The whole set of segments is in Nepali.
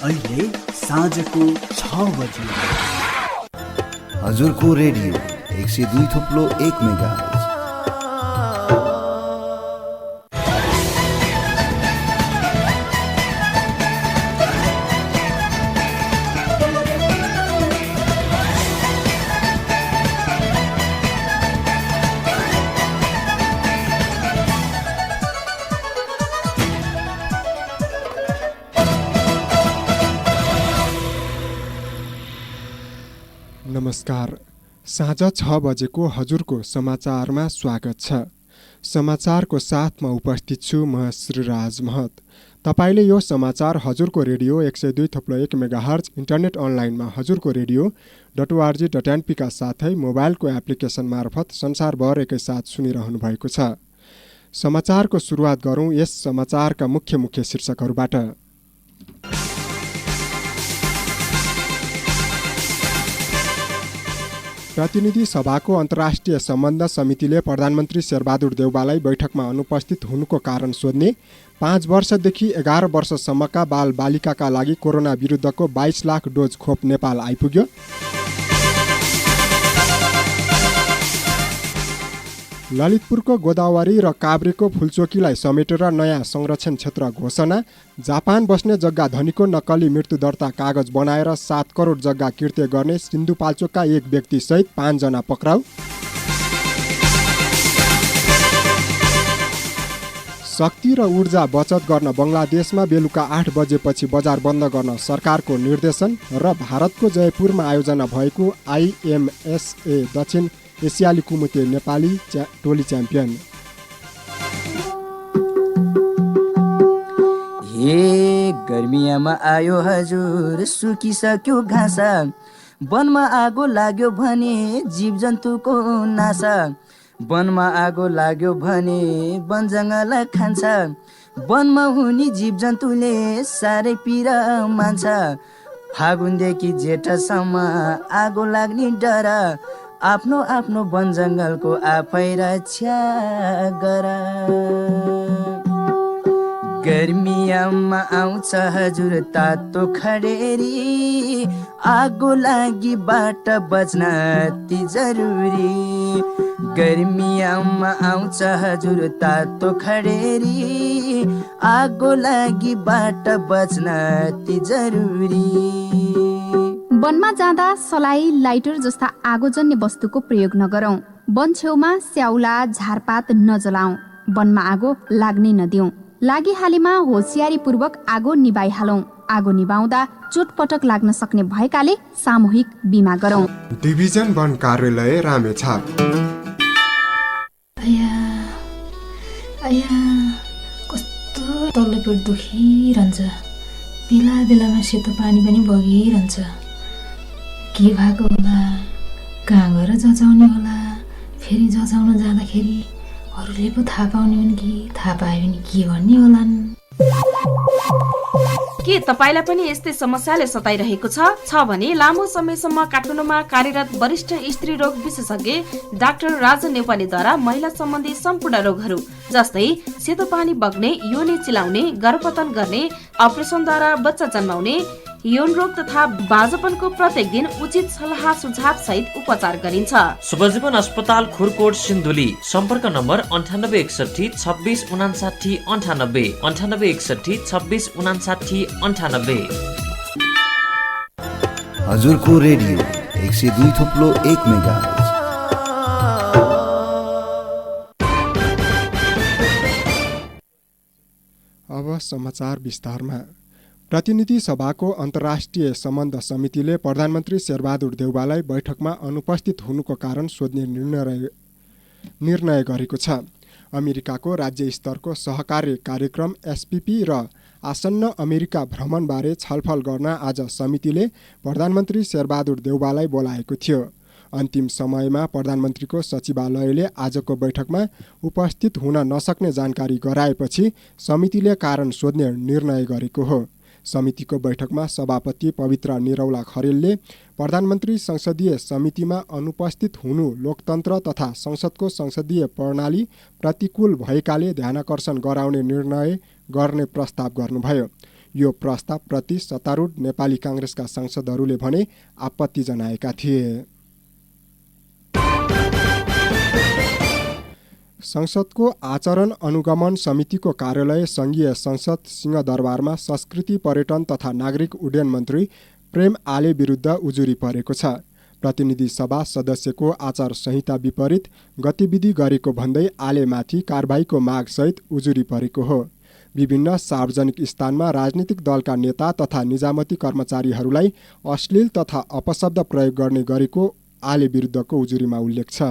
अहिले साँझको 6 बजे हजुरको रेडियो 102.1 मेगाहर्ज। नमस्कार, साँझ 6 बजेको हजुरको समाचारमा स्वागत छ। समाचारको साथमा उपस्थित छु म श्रीराज महत। तपाईले यो समाचार हजुरको रेडियो 102.1 मेगाहर्ज इन्टरनेट अनलाइनमा हजुरको रेडियो.org.np का साथै मोबाइलको एप्लिकेसन मार्फत संसारभर एकैसाथ सुनिरहनु भएको छ। समाचारको सुरुवात गरौं यस समाचारका मुख्य शीर्षकहरूबाट। प्रतिनिधि सभाको अन्तर्राष्ट्रिय सम्बन्ध समितिले प्रधानमन्त्री शेरबहादुर देउवालाई बैठकमा अनुपस्थित हुनुको कारण सोध्ने, 5 वर्षदेखि 11 वर्षसम्मका बाल बालिकाका लागि कोरोना विरुद्धको 22 लाख डोज खोप नेपाल आइपुग्यो। ललितपुरको गोदावरी र काभ्रेको फुलचोकीलाई समेटेर नयाँ संरक्षण क्षेत्र घोषणा। जापान बस्ने जग्गा धनीको नक्कली मृत्यु दर्ता कागज बनाएर 7 करोड जग्गा किर्ते गर्ने सिन्धुपाल्चोकका एक व्यक्ति सहित 5 जना पक्राउ। शक्ति र ऊर्जा बचत गर्न बङ्गलादेशमा बेलुका 8 बजेपछि बजार बन्द गर्न सरकारको निर्देशन। र भारतको जयपुरमा आयोजना भएको IMSA दक्षिण एसियाली कुमुते नेपाली टोली च्याम्पियन। हे गर्मियामा आयो हजुर, सुकिसक्यो घाँसा, वनमा आगो लाग्यो भने जीव जन्तुको नासा, वनमा आगो लाग्यो भने वन जङ्गल खान्छ, वनमा हुने जीव जन्तुले साह्रै पीडा मान्छ, फागुनदेखि जेठसम्म आगो लाग्ने डर, आफ्नो आफ्नो वन जङ्गलको आफै रक्षा गर। गर्मियामा आउँछ हजुर तातो खडेरी, आगो लागि बाट बच्न अति जरुरी। गर्मियामा आउँछ हजुर तातो खडेरी, आगो लागि बाट बच्न अति जरुरी। वनमा जाँदा सलाई, लाइटर जस्ता आगोजन्य वस्तुको प्रयोग नगरौं। वन छेउमा स्याउला, झारपात नजलाऊ। वनमा आगो लाग्नै नदिऊ। लागिहालेमा होसियारीपूर्वक आगो निभाइहालौं। आगो निभाउँदा चोटपटक लाग्न सक्ने भएकाले सामूहिक बिमा गरौं। डिभिजन वन कार्यालय रामेछाप। कस्तो तल्लो पेट दुखिरहन्छ, बेला बेलामा सेतो पानी पनि बगिरहन्छ। के भएको होला, कहाँ गएर जचाउने होला, फेरि जचाउन जाँदाखेरि अरूले पो थाहा पाउने हुन् कि थाहा पायो भने के भन्ने होलान्। के तपाईलाई पनि यस्तै समस्याले सताइरहेको छ भने लामो समयसम्म काठमाडौँमा कार्यरत वरिष्ठ स्त्री रोग विशेषज्ञ डाक्टर राजन नेपालीद्वारा महिला सम्बन्धी सम्पूर्ण रोगहरू जस्तै सेतो पानी बग्ने, योनि चिलाउने, गर्भपतन गर्ने, अपरेसनद्वारा बच्चा जन्माउने, यौन रोग तथा बाँझोपनको प्रत्येक दिन उचित सल्लाह सुझाव सहित उपचार गरिन्छ। शुभजीवन अस्पताल खुरकोट सिन्धुली। सम्पर्क नम्बर 9861 26 59 98 9861 26 59 98। हजुरको रेडियो 102.1 मेगाहर्ज। अब समाचार विस्तारमा। प्रतिनिधि सभाको अन्तर्राष्ट्रिय सम्बन्ध समितिले प्रधानमन्त्री शेरबहादुर देउवालाई बैठकमा अनुपस्थित हुनुको कारण सोध्ने निर्णय गरेको छ। अमेरिकाको राज्य स्तरको सहकार्य कार्यक्रम SPP र आसन्न अमेरिका भ्रमणबारे छलफल गर्न आज समितिले प्रधानमन्त्री शेरबहादुर देउवालाई बोलाएको थियो। अन्तिम समयमा प्रधानमन्त्रीको सचिवालयले आजको बैठकमा उपस्थित हुन नसक्ने जानकारी गराएपछि समितिले कारण सोध्ने निर्णय गरेको हो। समितिको बैठकमा सभापति पवित्र निरौला खरेलले प्रधानमन्त्री संसदीय समितिमा अनुपस्थित हुनु लोकतन्त्र तथा संसदको संसदीय प्रणाली प्रतिकूल भएकाले ध्यानाकर्षण गराउने निर्णय गर्ने प्रस्ताव गर्नुभयो। यो प्रस्तावप्रति सत्तारूढ नेपाली काङ्ग्रेसका सांसदहरूले भने आपत्ति जनाएका थिए। संसदको आचरण अनुगमन समितिको कार्यालय संघीय संसद सिंहदरबारमा संस्कृति पर्यटन तथा नागरिक उड्डयन मन्त्री प्रेम आले विरुद्ध उजुरी परेको छ। प्रतिनिधि सभा सदस्यको आचार संहिता विपरीत गतिविधि गरेको भन्दै आलेमाथि कारबाहीको मागसहित उजुरी परेको हो। विभिन्न सार्वजनिक स्थानमा राजनीतिक दलका नेता तथा निजामती कर्मचारीहरूलाई अश्लील तथा अपशब्द प्रयोग गर्ने गरेको आले विरुद्धको उजुरीमा उल्लेख छ।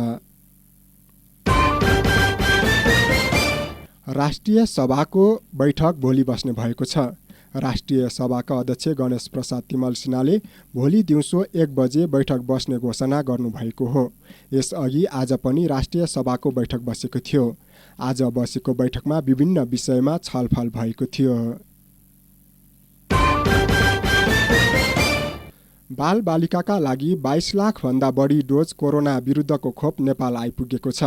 राष्ट्रिय सभाको बैठक भोलि बस्ने भएको छ। राष्ट्रिय सभाका अध्यक्ष गणेश प्रसाद तिमल सिन्हाले भोलि दिउँसो 1 बजे बैठक बस्ने घोषणा गर्नुभएको हो। यसअघि आज पनि राष्ट्रिय सभाको बैठक बसेको थियो। आज बसेको बैठकमा विभिन्न विषयमा छलफल भएको थियो। बालबालिकाका लागि 22 लाखभन्दा बढी डोज कोरोना विरुद्धको खोप नेपाल आइपुगेको छ।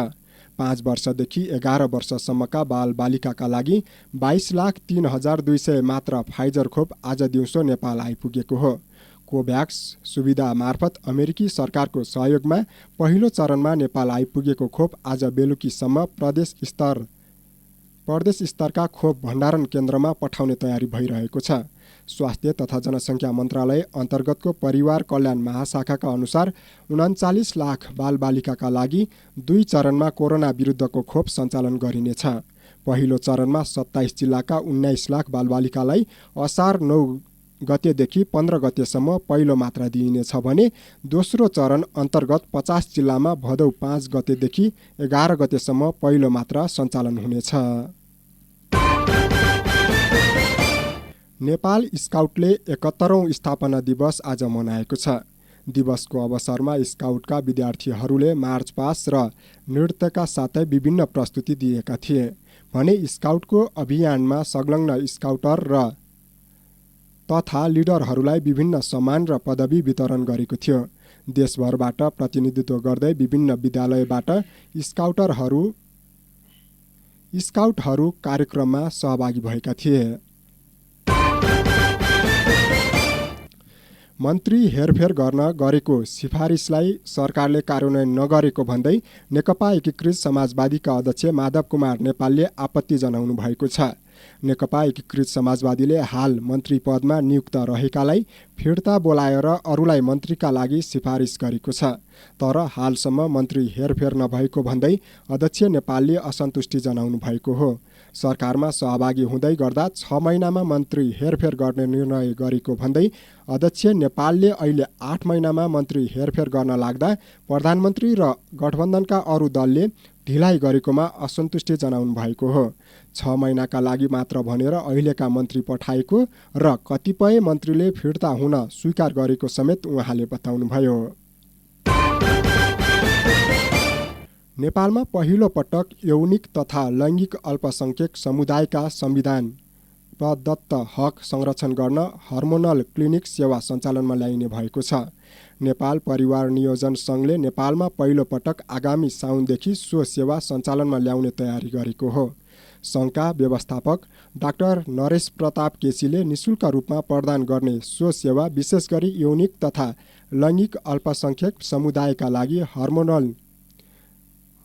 5 वर्षदेखि 11 वर्षसम्मका बालबालिकाका लागि 22,03,200 मात्र फाइजर खोप आज दिउँसो नेपाल आइपुगेको हो। कोभ्याक्स सुविधा मार्फत अमेरिकी सरकारको सहयोगमा पहिलो चरणमा नेपाल आइपुगेको खोप आज बेलुकीसम्म प्रदेश स्तरका खोप भण्डारण केन्द्रमा पठाउने तयारी भइरहेको छ। स्वास्थ्य तथा जनसङ्ख्या मन्त्रालय अन्तर्गतको परिवार कल्याण महाशाखाका अनुसार 39 लाख बालबालिकाका लागि 2 चरणमा कोरोना विरुद्धको खोप सञ्चालन गरिनेछ। पहिलो चरणमा 27 जिल्लाका 19 लाख बालबालिकालाई असार 9 गतेदेखि 15 गतेसम्म पहिलो मात्रा दिइनेछ भने दोस्रो चरण अन्तर्गत 50 जिल्लामा भदौ 5 गतेदेखि 11 गतेसम्म पहिलो मात्रा सञ्चालन हुनेछ। नेपाल स्काउटले 71औं स्थापना दिवस आज मनाएको छ। दिवसको अवसरमा स्काउटका विद्यार्थीहरूले मार्च पास्ट र नृत्यका साथै विभिन्न प्रस्तुति दिएका थिए भने स्काउटको अभियानमा संलग्न स्काउटर र तथा लिडरहरूलाई विभिन्न सम्मान र पदवी वितरण गरेको थियो। देशभरबाट प्रतिनिधित्व गर्दै विभिन्न विद्यालयबाट स्काउटहरू कार्यक्रममा सहभागी भएका थिए। मन्त्री हेरफेर गर्न गरेको सिफारिसलाई सरकारले कार्यान्वयन नगरेको भन्दै नेकपा एकीकृत समाजवादीका अध्यक्ष माधव कुमार नेपालले आपत्ति जनाउनु भएको छ। नेकपा एकीकृत समाजवादीले हाल मन्त्री पदमा नियुक्त रहेकालाई फिर्ता बोलाएर अरूलाई मन्त्रीका लागि सिफारिस गरेको छ। तर हालसम्म मन्त्री हेरफेर नभएको भन्दै अध्यक्ष नेपालले असन्तुष्टि जनाउनु भएको हो। सरकारमा सहभागी हुँदै गर्दा 6 महिनामा मन्त्री हेरफेर गर्ने निर्णय गरेको भन्दै अध्यक्ष नेपालले अहिले 8 महिनामा मन्त्री हेरफेर गर्न लाग्दा प्रधानमन्त्री र गठबन्धनका अरू दलले ढिलाइ गरेकोमा असन्तुष्टि जनाउनु भएको हो। 6 महिनाका लागि मात्र भनेर अहिलेका मन्त्री पठाएको र कतिपय मन्त्रीले फिर्ता हुन स्वीकार गरेको समेत उहाँले बताउनुभयो। नेपालमा पहिलो पटक यौनिक तथा लैङ्गिक अल्पसंख्यक समुदायका संविधान प्रदत्त हक संरक्षण गर्न हर्मोनल क्लिनिक सेवा सञ्चालनमा ल्याइने भएको छ। नेपाल परिवार नियोजन सङ्घले नेपालमा पहिलो पटक आगामी साउनदेखि सो सेवा सञ्चालनमा ल्याउने तयारी गरेको हो। सङ्घका व्यवस्थापक डाक्टर नरेश प्रताप केसीले निशुल्क रूपमा प्रदान गर्ने सो सेवा विशेष गरी यौनिक तथा लैङ्गिक अल्पसंख्यक समुदायका लागि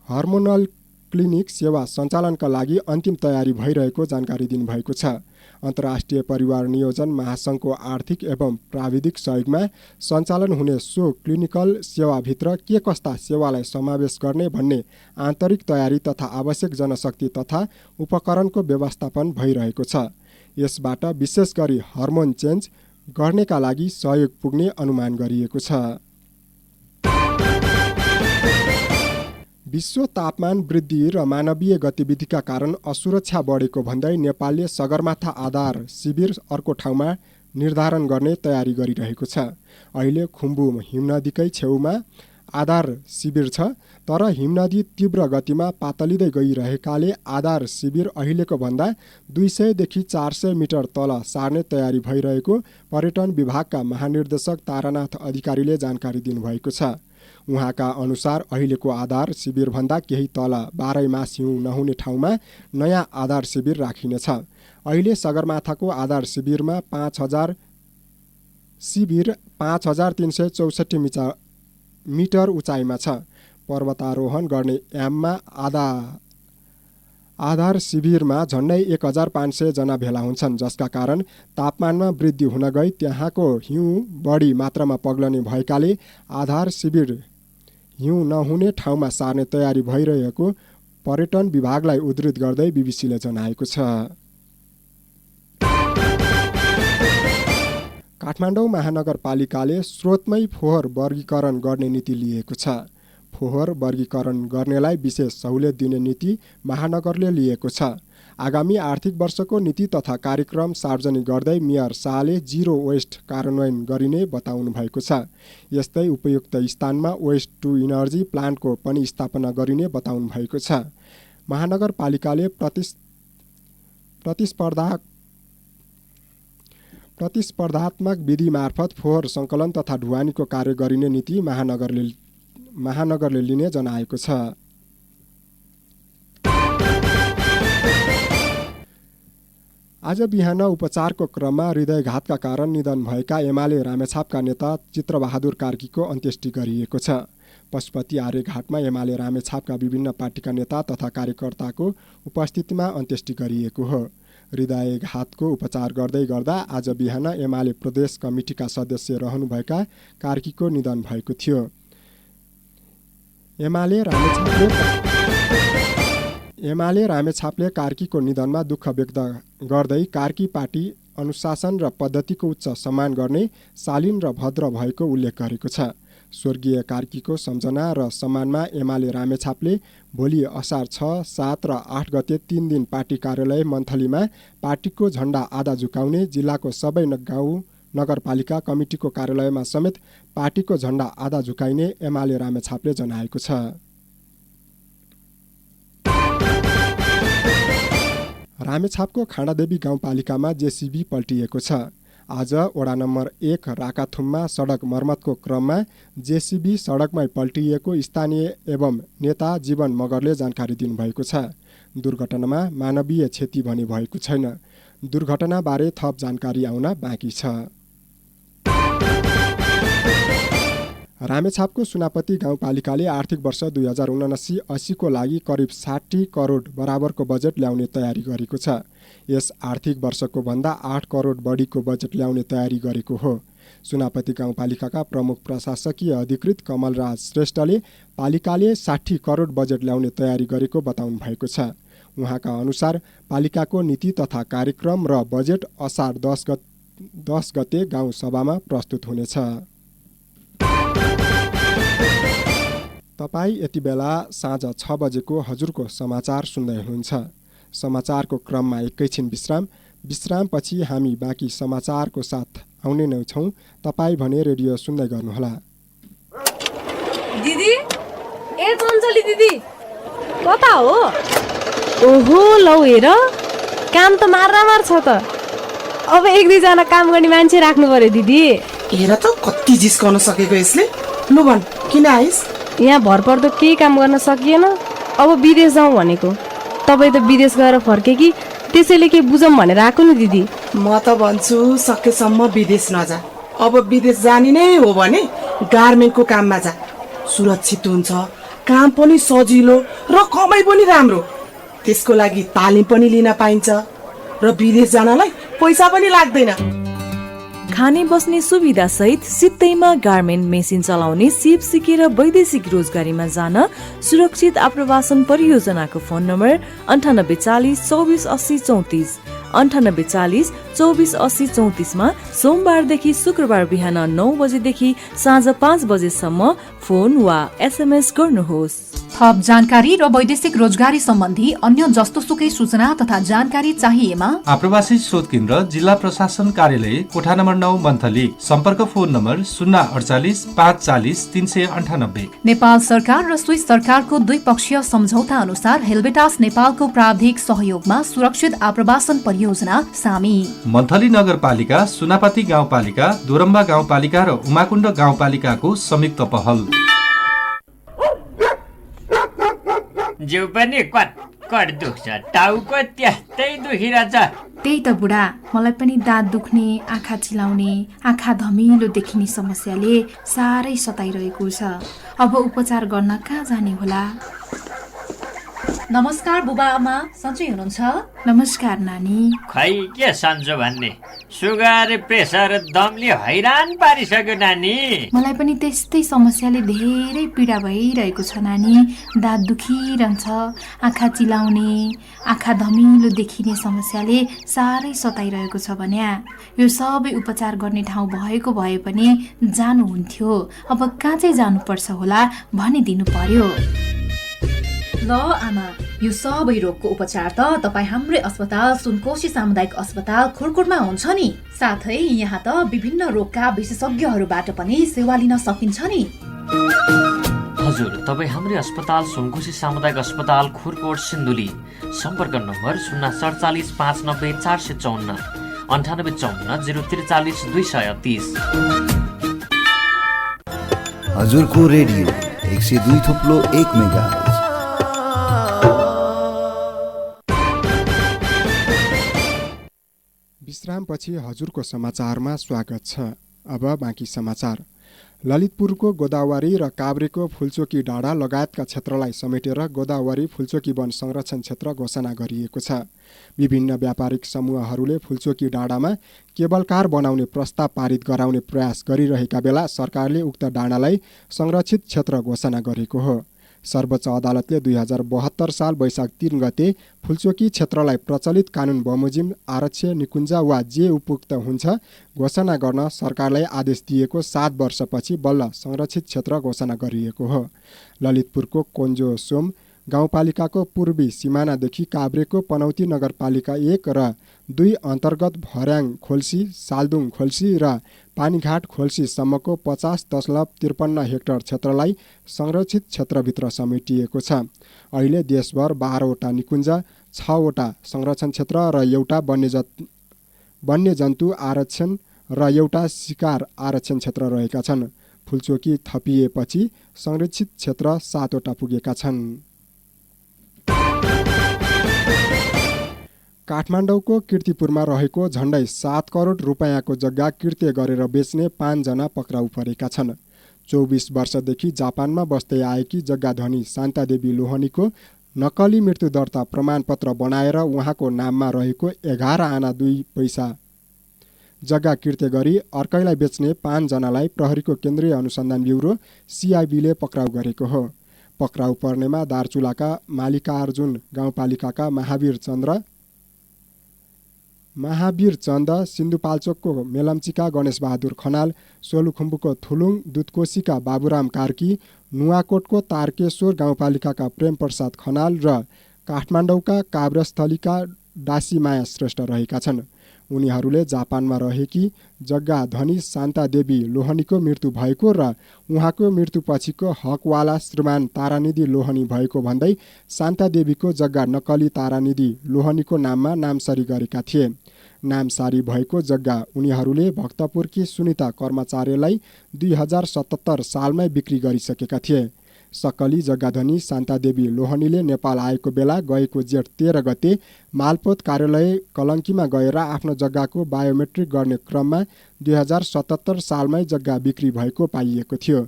हर्मोनल क्लिनिक सेवा सञ्चालनका लागि अन्तिम तयारी भइरहेको जानकारी दिनुभएको छ। अन्तर्राष्ट्रिय परिवार नियोजन महासङ्घको आर्थिक एवं प्राविधिक सहयोगमा सञ्चालन हुने सो क्लिनिकल सेवाभित्र के कस्ता सेवालाई समावेश गर्ने भन्ने आन्तरिक तयारी तथा आवश्यक जनशक्ति तथा उपकरणको व्यवस्थापन भइरहेको छ। यसबाट विशेष गरी हर्मोन चेन्ज गर्नेका लागि सहयोग पुग्ने अनुमान गरिएको छ। विश्व तापमान वृद्धि र मानवीय गतिविधिका कारण असुरक्षा बढेको भन्दै नेपालले सगरमाथा आधार शिविर अर्को ठाउँमा निर्धारण गर्ने तयारी गरिरहेको छ। अहिले खुम्बु हिमनदीकै छेउमा आधार शिविर छ, तर हिमनदी तीव्र गतिमा पातलिँदै गइरहेकाले आधार शिविर अहिलेको भन्दा 200 देखि 400 मिटर तल सार्ने तयारी भइरहेको पर्यटन विभागका महानिर्देशक तारानाथ अधिकारीले जानकारी दिनुभएको छ। उहाँका अनुसार अहिलेको आधार शिविरभन्दा केही तल 12 मास हिउँ नहुने ठाउँमा नयाँ आधार शिविर राखिनेछ। अहिले सगरमाथाको आधार शिविरमा 5,364 मिटर उचाइमा छ। पर्वतारोहण गर्ने याममा आधार शिविरमा झन्डै 1,500 जना भेला हुन्छन्, जसका कारण तापमानमा वृद्धि हुन गई त्यहाँको हिउँ बढी मात्रामा पग्लने भएकाले आधार शिविर हिउँ नहुने ठाउँमा सार्ने तयारी भइरहेको पर्यटन विभागलाई उद्धृत गर्दै बीबीसीले जनाएको छ। काठमाडौँ महानगरपालिकाले स्रोतमै फोहोर वर्गीकरण गर्ने नीति लिएको छ। फोहोर वर्गीकरण गर्नेलाई विशेष सहुलियत दिने नीति महानगरले लिएको छ। आगामी आर्थिक वर्षको नीति तथा कार्यक्रम सार्वजनिक गर्दै मेयर शाहले जिरो वेस्ट कार्यान्वयन गरिने बताउनु भएको छ। यस्तै उपयुक्त स्थानमा वेस्ट टु इनर्जी प्लान्टको पनि स्थापना गरिने बताउनु भएको छ। महानगरपालिकाले प्रतिस्पर्धात्मक विधि मार्फत फोहोर सङ्कलन तथा ढुवानीको कार्य गरिने नीति महानगरले लिने जनाएको छ। आज बिहान उपचारको क्रममा हृदयघातका कारण निधन भएका एमाले रामेछापका नेता चित्रबहादुर कार्कीको अन्त्येष्टि गरिएको छ। पशुपति आर्यघाटमा एमाले रामेछापका विभिन्न पार्टीका नेता तथा कार्यकर्ताको उपस्थितिमा अन्त्येष्टि गरिएको हो। हृदयघातको उपचार गर्दै गर्दा आज बिहान एमाले प्रदेश कमिटीका सदस्य रहनुभएका कार्कीको निधन भएको थियो। एमाले रामेछापले कार्कीको निधनमा दुःख व्यक्त गर्दै कार्की पार्टी अनुशासन र पद्धतिको उच्च सम्मान गर्ने शालीन र भद्र भएको उल्लेख गरेको छ। स्वर्गीय कार्कीको सम्झना र सम्मानमा एमाले रामेछापले भोलि असार 6, 7 र 8 गते 3 दिन पार्टी कार्यालय मन्थलीमा पार्टीको झण्डा आधा झुकाउने, जिल्लाको सबै गाउँ नगरपालिका कमिटीको कार्यालयमा समेत पार्टीको झण्डा आधा झुकाइने एमाले रामेछापले जनाएको छ। रामेछापको खाँडादेवी गाउँपालिकामा जेसीबी पल्टिएको छ। आज वडा नम्बर 1 राकाथुममा सडक मर्मतको क्रममा जेसीबी सडकमै पल्टिएको स्थानीय एवं नेता जीवन मगरले जानकारी दिनुभएको छ। दुर्घटनामा मानवीय क्षति भने भएको छैन। दुर्घटनाबारे थप जानकारी आउन बाँकी छ। रामेछापको सुनापति गाउँपालिकाले आर्थिक वर्ष 2079-80 को लागि करिब 60 करोड बराबरको बजेट ल्याउने तयारी गरेको छ। यस आर्थिक वर्षको भन्दा 8 करोड बढीको बजेट ल्याउने तयारी गरेको हो। सुनापति गाउँपालिकाका प्रमुख प्रशासकीय अधिकृत कमलराज श्रेष्ठले पालिकाले 60 करोड बजेट ल्याउने तयारी गरेको बताउनु भएको छ। उहाँका अनुसार पालिकाको नीति तथा कार्यक्रम र बजेट असार 10 गते गाउँ सभामा प्रस्तुत हुनेछ। तपाईँ यति बेला साँझ 6 बजेको हजुरको समाचार सुन्दै हुनुहुन्छ। समाचारको क्रममा एकैछिन विश्रामपछि हामी बाँकी समाचारको साथ आउने नै छौँ। तपाईँ भने रेडियो सुन्दै गर्नुहोला। दिदी, ए चञ्चली दिदी, कता हो? ओहो, लौ हेर, काम त मार छ त। अब 1-2 काम गर्ने मान्छे राख्नु पर्यो दिदी। हेर त कति जिस्काउन सकेको यसले। लु भन, किन आइस? यहाँ भरपर्दो केही काम गर्न सकिएन, अब विदेश जाउँ भनेको। तपाईँ त विदेश गएर फर्के कि त्यसैले के बुझौँ भनेर आएको नि दिदी। म त भन्छु सकेसम्म विदेश नजा। अब विदेश जाने नै हो भने गार्मेन्टको काममा जा। सुरक्षित हुन्छ, काम पनि सजिलो र कमाइ पनि राम्रो। त्यसको लागि तालिम पनि लिन पाइन्छ र विदेश जानलाई पैसा पनि लाग्दैन। खाने बस्ने सुविधा सहित सित्तैमा गार्मेन्ट मेसिन चलाउने सिप सिकेर वैदेशिक रोजगारीमा जान सुरक्षित आप्रवासन परियोजनाको फोन नम्बर 9840 24 80 34 9840 24 80 34 मा सोमबारदेखि शुक्रबार बिहान 9 बजेदेखि साँझ 5 बजेसम्म फोन वा एसएमएस गर्नुहोस्। थप जानकारी र वैदेशिक रोजगारी सम्बन्धी अन्य जस्तोसुकै सूचना तथा जानकारी चाहिएमा आप्रवासी स्रोत केन्द्र जिल्ला प्रशासन कार्यालय कोठा नम्बर 9 मन्थली। सम्पर्क फोन नम्बर 048 540 398। नेपाल सरकार र स्विस सरकारको द्विपक्षीय सम्झौता अनुसार हेल्वेटास नेपालको प्राविधिक सहयोगमा सुरक्षित आप्रवासन परियोजना सामी। मन्थली नगरपालिका, सुनापति गाउँपालिका, दोरम्बा गाउँपालिका र उमाकुण्ड गाउँपालिकाको संयुक्त पहल। जिउ पनि कट दुख्छ, टाउको त्यस्तै दुखिरहेछ। त्यही त बुढा, मलाई पनि दाँत दुख्ने, आँखा चिलाउने, आँखा धमिलो देखिने समस्याले साह्रै सताइरहेको छ। अब उपचार गर्न कहाँ जाने होला? नमस्कार बुबा आमा, सन्चै हुनुहुन्छ? नमस्कार नानी। खै के सन्चो भन्ने, सुगर प्रेसर दमले हैरान पारिसक्यो नानी। मलाई पनि त्यस्तै समस्याले धेरै पीडा भइरहेको छ नानी। दाँत दुखिरहन्छ, आँखा चिलाउने, आँखा धमिलो देखिने समस्याले साह्रै सताइरहेको छ भन्या। यो सबै उपचार गर्ने ठाउँ भएको भए पनि जानुहुन्थ्यो। अब कहाँ चाहिँ जानुपर्छ होला भनिदिनु पर्यो। ल आमा, यो सबै रोगको उपचार त तपाईँ हाम्रै अस्पताल सुनकोशी सामुदायिक अस्पताल खुरकोटमा हुन्छ नि। साथै यहाँ त विभिन्न रोगका विशेषज्ञहरूबाट पनि सेवा लिन सकिन्छ नि। हजुर, तपाईँ हाम्रै अस्पताल सुनकोशी सामुदायिक अस्पताल खुरकोट सिन्धुली। सम्पर्क नम्बर 047 590 454 9854 043 230। हजुरको रेडियो 102.1 मेगाहर्ज। विश्रामपछि हजुरको समाचारमा स्वागत छ। अब बाँकी समाचार। ललितपुरको गोदावरी र काभ्रेको फुलचोकी डाँडा लगायतका क्षेत्रलाई समेटेर गोदावरी फुलचोकी वन संरक्षण क्षेत्र घोषणा गरिएको छ। विभिन्न व्यापारिक समूहहरूले फुलचोकी डाँडामा केबल कार बनाउने प्रस्ताव पारित गराउने प्रयास गरिरहेका बेला सरकारले उक्त डाँडालाई संरक्षित क्षेत्र घोषणा गरेको हो। सर्वोच्च अदालतले 2072 साल वैशाख 3 गते फुलचोकी क्षेत्रलाई प्रचलित कानुन बमोजिम आरक्ष्य निकुञ्ज वा जे उपयुक्त हुन्छ घोषणा गर्न सरकारलाई आदेश दिएको 7 वर्षपछि बल्ल संरक्षित क्षेत्र घोषणा गरिएको हो। ललितपुरको कोन्जोसोम गाउँपालिकाको पूर्वी सिमानादेखि काभ्रेको पनौती नगरपालिका 1 र 2 अन्तर्गत भर्याङ खोल्सी, सालदुङ खोल्सी र पानीघाट खोल्सीसम्मको 50.53 हेक्टर क्षेत्रलाई संरक्षित क्षेत्रभित्र समेटिएको छ। अहिले देशभर 12वटा निकुञ्ज, 6वटा संरक्षण क्षेत्र र एउटा वन्यजन्तु आरक्षण र एउटा शिकार आरक्षण क्षेत्र रहेका छन्। फुलचोकी थपिएपछि संरक्षित क्षेत्र 7वटा पुगेका छन्। काठमाडौँको कीर्तिपुरमा रहेको झण्डै 7 करोड रुपैयाँको जग्गा किर्ते गरेर बेच्ने 5 जना पक्राउ परेका छन्। 24 वर्षदेखि जापानमा बस्दै आएकी जग्गाधनी शान्तादेवी लोहनीको नक्कली मृत्यु दर्ता प्रमाणपत्र बनाएर उहाँको नाममा रहेको 11 आना 2 पैसा जग्गा किर्ते गरी अर्कैलाई बेच्ने 5 जनालाई प्रहरीको केन्द्रीय अनुसन्धान ब्युरो CIBले पक्राउ गरेको हो। पक्राउ पर्नेमा दार्चुलाका मालिकार्जुन गाउँपालिकाका महावीर चन्द, सिन्धुपाल्चोकको मेलम्चीका गणेशबहादुर खनाल, सोलुखुम्बुको थुलुङ दुधकोशीका बाबुराम कार्की, नुवाकोटको तारकेश्वर गाउँपालिकाका प्रेम प्रसाद खनाल र काठमाडौँका काभ्रेस्थलीका डासीमाया श्रेष्ठ रहेका छन्। उनीहरूले जापानमा रहेकी जग्गाधनी शान्तादेवी लोहनीको मृत्यु भएको र उहाँको मृत्युपछिको हकवाला श्रीमान तारानिधि लोहनी भएको भन्दै शान्तादेवीको जग्गा नक्कली तारानिधि लोहनीको नाममा नामसारी गरेका थिए। नामसारी भएको जग्गा उनीहरूले भक्तपुरकी सुनिता कर्मचारीलाई 2077 सालमै बिक्री गरिसकेका थिए। सक्कली जग्गाधनी शान्तादेवी लोहनीले नेपाल आएको बेला गएको जेठ 13 गते मालपोत कार्यालय कलङ्कीमा गएर आफ्नो जग्गाको बायोमेट्रिक गर्ने क्रममा 2077 सालमै जग्गा बिक्री भएको पाइएको थियो।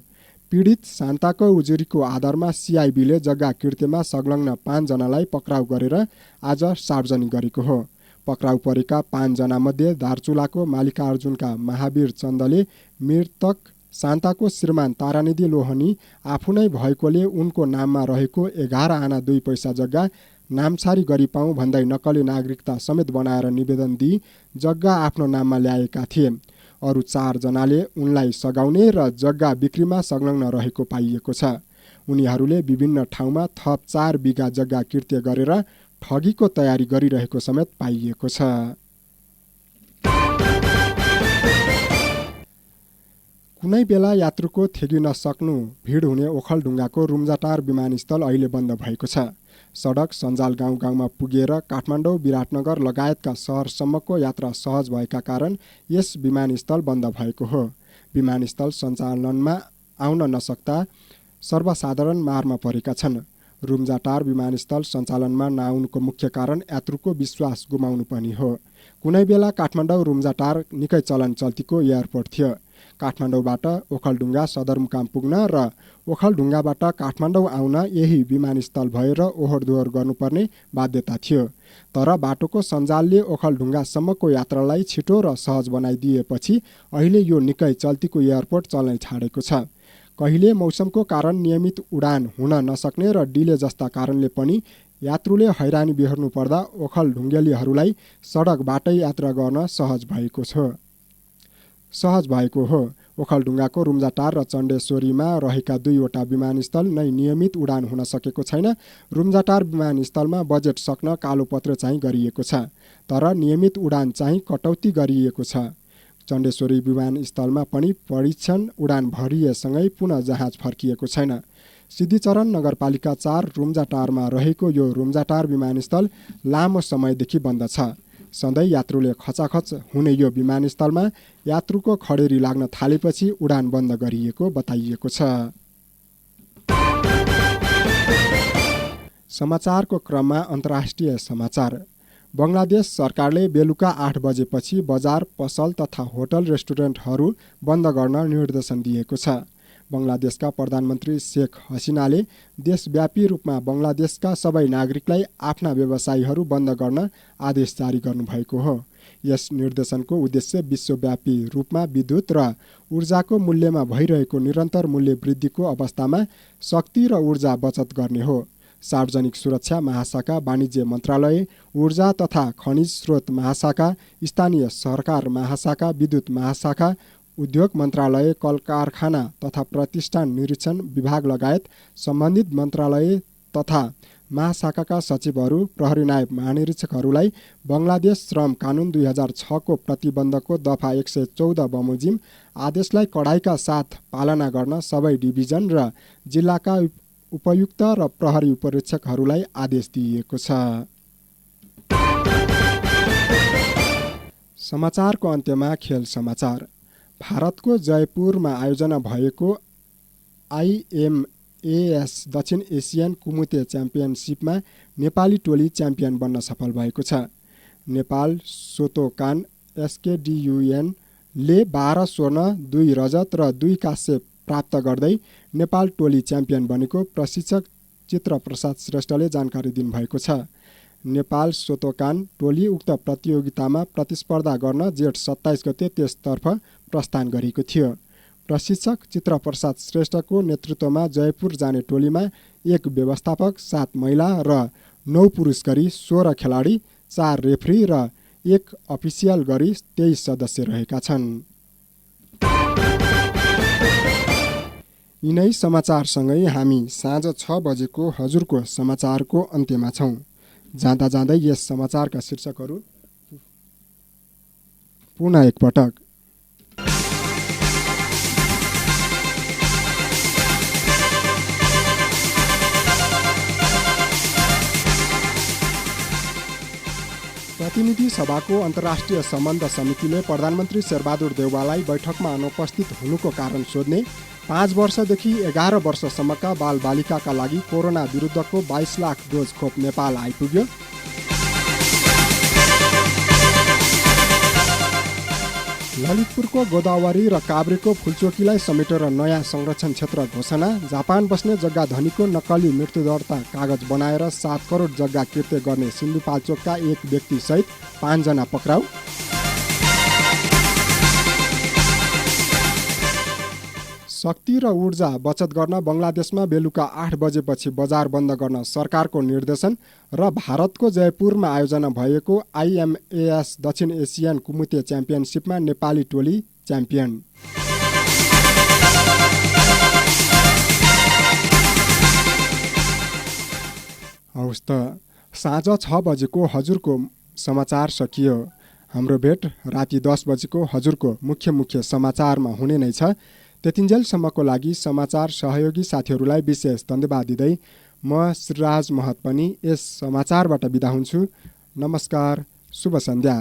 पीडित शान्ताको उजुरीको आधारमा CIBले जग्गा किर्तेमा संलग्न 5 जनालाई पक्राउ गरेर आज सार्वजनिक गरेको हो। पक्राउ परेका 5 जनामध्ये दार्चुलाको मालिकार्जुनका महावीर चन्दले मृतक शान्ताको श्रीमान तारानिधि लोहनी आफू नै भएकोले उनको नाममा रहेको 11 आना 2 पैसा जग्गा नामसारी गरी पाऊँ भन्दै नक्कली नागरिकता समेत बनाएर निवेदन दिई जग्गा आफ्नो नाममा ल्याएका थिए। अरू 4 जनाले उनलाई सघाउने र जग्गा बिक्रीमा संलग्न रहेको पाइएको छ। उनीहरूले विभिन्न ठाउँमा थप 4 बिघा जग्गा किर्ते गरेर ठगीको तयारी गरिरहेको समेत पाइएको छ। कुनै बेला यात्रुको थेगिन सक्नु भिड हुने ओखलढुङ्गाको रुम्जाटार विमानस्थल अहिले बन्द भएको छ। सडक सञ्जाल गाउँ गाउँमा पुगेर काठमाडौँ, विराटनगर लगायतका सहरसम्मको यात्रा सहज भएका कारण यस विमानस्थल बन्द भएको हो। विमानस्थल सञ्चालनमा आउन नसक्दा सर्वसाधारण मारमा परेका छन्। रुम्जाटार विमानस्थल सञ्चालनमा नआउनुको मुख्य कारण यात्रुको विश्वास गुमाउनु पनि हो। कुनै बेला काठमाडौँ रुम्जाटार निकै चलन चल्तीको एयरपोर्ट थियो। काठमाडौँबाट ओखलढुङ्गा सदरमुकाम पुग्न र ओखलढुङ्गाबाट काठमाडौँ आउन यही विमानस्थल भएर ओहोरदोहोर गर्नुपर्ने बाध्यता थियो। तर बाटोको सञ्जालले ओखलढुङ्गासम्मको यात्रालाई छिटो र सहज बनाइदिएपछि अहिले यो निकै चल्तीको एयरपोर्ट चल्नै छाडेको छ। कहिले मौसमको कारण नियमित उडान हुन नसक्ने र डिले जस्ता कारणले पनि यात्रुले हैरानी बेहोर्नु पर्दा ओखलढुङ्गेलीहरूलाई सडकबाटै यात्रा गर्न सहज भएको हो। ओखलढुङ्गाको रुम्जाटार र चण्डेश्वरीमा रहेका 2वटा विमानस्थल नै नियमित उडान हुन सकेको छैन। रुम्जाटार विमानस्थलमा बजेट सक्न कालोपत्र चाहिँ गरिएको छ, तर नियमित उडान चाहिँ कटौती गरिएको छ। चण्डेश्वरी विमानस्थलमा पनि परीक्षण उडान भरिएसँगै पुनः जहाज फर्किएको छैन। सिद्धिचरण नगरपालिका 4 रुम्जाटारमा रहेको यो रुम्जाटार विमानस्थल लामो समयदेखि बन्द छ। सधैँ यात्रुले खचाखच हुने यो विमानस्थलमा यात्रुको खडेरी लाग्न थालेपछि उडान बन्द गरिएको बताइएको छ। समाचारको क्रममा अन्तर्राष्ट्रिय समाचार। बङ्गलादेश सरकारले बेलुका 8 बजेपछि बजार, पसल तथा होटल रेस्टुरेन्टहरू बन्द गर्न निर्देशन दिएको छ। बङ्गलादेशका प्रधानमन्त्री शेख हसिनाले देशव्यापी रूपमा बङ्गलादेशका सबै नागरिकलाई आफ्ना व्यवसायहरू बन्द गर्न आदेश जारी गर्नुभएको हो। यस निर्देशनको उद्देश्य विश्वव्यापी रूपमा विद्युत र ऊर्जाको मूल्यमा भइरहेको निरन्तर मूल्य वृद्धिको अवस्थामा शक्ति र ऊर्जा बचत गर्ने हो। सार्वजनिक सुरक्षा महाशाखा, वाणिज्य मन्त्रालय, ऊर्जा तथा खनिज स्रोत महाशाखा, स्थानीय सरकार महाशाखा, विद्युत महाशाखा, उद्योग मन्त्रालय, कल कारखाना तथा प्रतिष्ठान निरीक्षण विभाग लगायत सम्बन्धित मन्त्रालय तथा महाशाखाका सचिवहरू, प्रहरी नायब महानिरीक्षकहरूलाई बङ्गलादेश श्रम कानुन 2006 को प्रतिबन्धको दफा 114 बमोजिम आदेशलाई कडाइका साथ पालना गर्न सबै डिभिजन र जिल्लाका उपायुक्त र प्रहरी उपरीक्षकहरूलाई आदेश दिइएको छ। समाचारको अन्त्यमा खेल समाचार। भारतको जयपुरमा आयोजना भएको IMAS दक्षिण एसियन कुमुते च्याम्पियनसिपमा नेपाली टोली च्याम्पियन बन्न सफल भएको छ। नेपाल सोतोकान SKDUN ले 12 स्वर्ण, 2 रजत र 2 कांस्य प्राप्त गर्दै नेपाल टोली च्याम्पियन बनेको प्रशिक्षक चित्रप्रसाद श्रेष्ठले जानकारी दिनुभएको छ। नेपाल सोतोकान टोली उक्त प्रतियोगितामा प्रतिस्पर्धा गर्न जेठ 27 गते त्यसतर्फ प्रस्थान गरेको थियो। प्रशिक्षक चित्रप्रसाद श्रेष्ठको नेतृत्वमा जयपुर जाने टोलीमा 1 व्यवस्थापक, 7 महिला र 9 पुरुष गरी 16 खेलाडी, 4 रेफ्री र 1 अफिसियल गरी 23 सदस्य रहेका छन्। यिनै समाचारसँगै हामी साँझ 6 बजेको हजुरको समाचारको अन्त्यमा छौँ। जाँदा जाँदै यस समाचारका शीर्षकहरू पुनः एकपटक। प्रतिनिधि सभाको अन्तर्राष्ट्रिय सम्बन्ध समितिले प्रधानमन्त्री शेरबहादुर देउवालाई बैठकमा अनुपस्थित हुनुको कारण सोध्ने, 5 वर्षदेखि 11 वर्षसम्मका बालबालिकाका लागि कोरोना विरुद्धको 22 लाख डोज खोप नेपाल आइपुग्यो। ललितपुरको गोदावरी र काभ्रेको फुलचोकीलाई समेटेर नयाँ संरक्षण क्षेत्र घोषणा। जापान बस्ने जग्गा धनीको नक्कली मृत्युदर्ता कागज बनाएर 7 करोड जग्गा कृत्य गर्ने सिन्धुपाल्चोकका 1 व्यक्ति सहित 5 जना पक्राउ। शक्ति र ऊर्जा बचत गर्न बङ्गलादेशमा बेलुका 8 बजेपछि बजार बन्द गर्न सरकारको निर्देशन र भारतको जयपुरमा आयोजना भएको IMAS दक्षिण एसियन कुमुते च्याम्पियनसिपमा नेपाली टोली च्याम्पियन। हवस् त, साँझ 6 बजेको हजुरको समाचार सकियो। हाम्रो भेट राति 10 बजेको हजुरको मुख्य समाचारमा हुने नै छ। त्यतिन्जेलसम्मको लागि समाचार सहयोगी साथीहरूलाई विशेष धन्यवाद दिँदै म श्रीराज महत पनि यस समाचारबाट बिदा हुन्छु। नमस्कार, शुभ सन्ध्या।